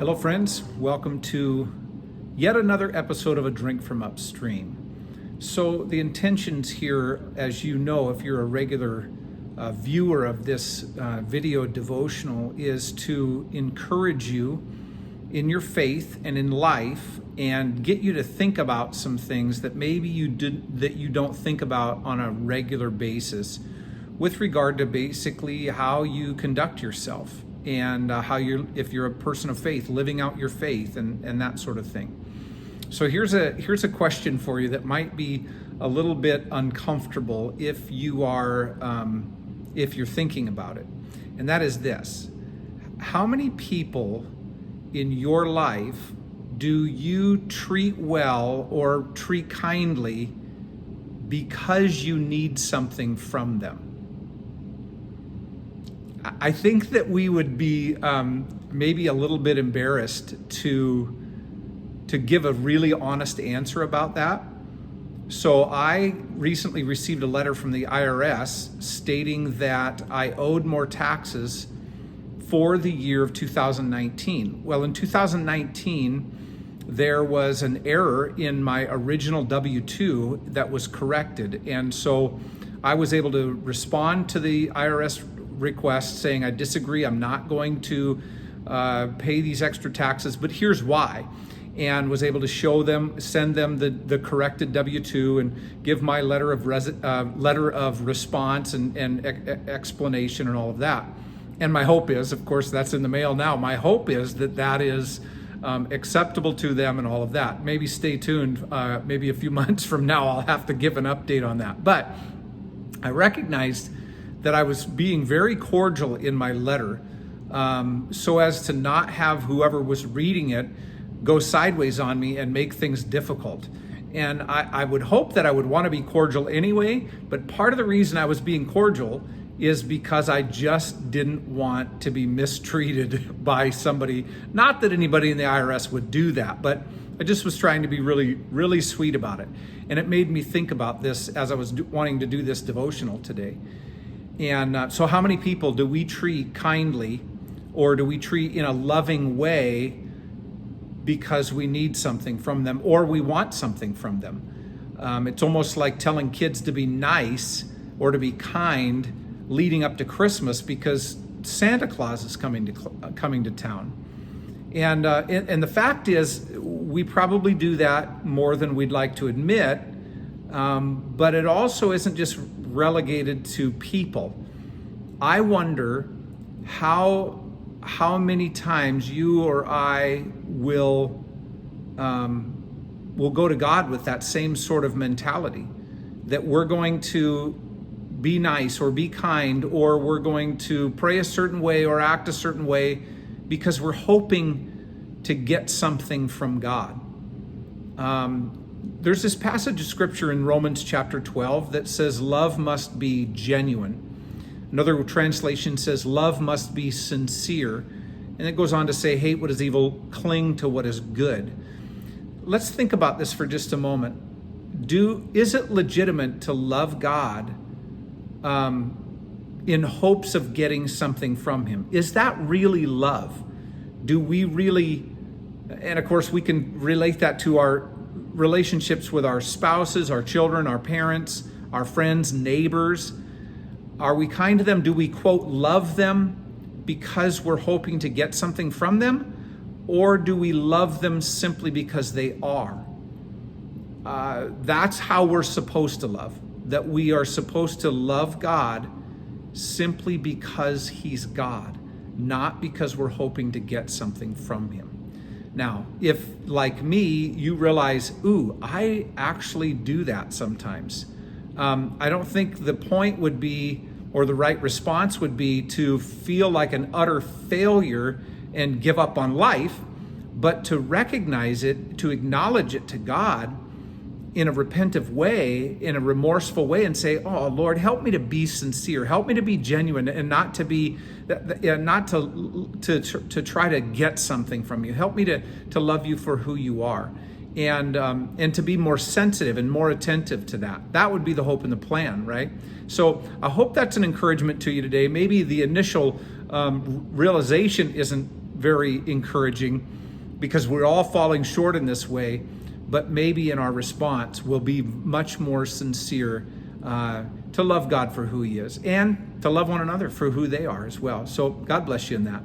Hello friends, welcome to yet another episode of A Drink from Upstream. So the intentions here, as you know, if you're a regular viewer of this video devotional, is to encourage you in your faith and in life and get you to think about some things that maybe you don't think about on a regular basis with regard to basically how you conduct yourself and if you're a person of faith, living out your faith and that sort of thing. So here's a question for you that might be a little bit uncomfortable if you're thinking about it, and that is this: how many people in your life do you treat well or treat kindly because you need something from them? I think that we would be maybe a little bit embarrassed to give a really honest answer about that. So I recently received a letter from the IRS stating that I owed more taxes for the year of 2019. Well, in 2019, there was an error in my original W-2 that was corrected. And so I was able to respond to the IRS request saying, I disagree, I'm not going to pay these extra taxes, but here's why. And was able to send them the corrected W-2 and give my letter of response and explanation and all of that. And my hope is, of course, that's in the mail now. My hope is that is acceptable to them and all of that. Maybe stay tuned. Maybe a few months from now, I'll have to give an update on that. But I recognized that I was being very cordial in my letter so as to not have whoever was reading it go sideways on me and make things difficult. And I would hope that I would want to be cordial anyway, but part of the reason I was being cordial is because I just didn't want to be mistreated by somebody. Not that anybody in the IRS would do that, but I just was trying to be really, really sweet about it. And it made me think about this as I was wanting to do this devotional today. And so how many people do we treat kindly, or do we treat in a loving way because we need something from them or we want something from them? It's almost like telling kids to be nice or to be kind leading up to Christmas because Santa Claus is coming to town. And the fact is, we probably do that more than we'd like to admit, but it also isn't just relegated to people. I wonder how many times you or I will go to God with that same sort of mentality, that we're going to be nice or be kind, or we're going to pray a certain way or act a certain way because we're hoping to get something from God. There's this passage of scripture in Romans chapter 12 that says love must be genuine. Another translation says love must be sincere. And it goes on to say, hate what is evil, cling to what is good. Let's think about this for just a moment. Is it legitimate to love God in hopes of getting something from Him? Is that really love? Do we really, and of course we can relate that to our relationships with our spouses, our children, our parents, our friends, neighbors. Are we kind to them? Do we, quote, love them because we're hoping to get something from them? Or do we love them simply because they are? That's how we're supposed to love. That we are supposed to love God simply because He's God, not because we're hoping to get something from Him. Now, if, like me, you realize, I actually do that sometimes. I don't think the point would be, or the right response would be, to feel like an utter failure and give up on life, but to recognize it, to acknowledge it to God in a repentant way, in a remorseful way, and say, oh, Lord, help me to be sincere, help me to be genuine, and not to try to get something from you. Help me to love you for who you are, and to be more sensitive and more attentive to that. That would be the hope and the plan, right? So I hope that's an encouragement to you today. Maybe the initial realization isn't very encouraging, because we're all falling short in this way, but maybe in our response we'll be much more sincere to love God for who he is, and to love one another for who they are as well. So God bless you in that.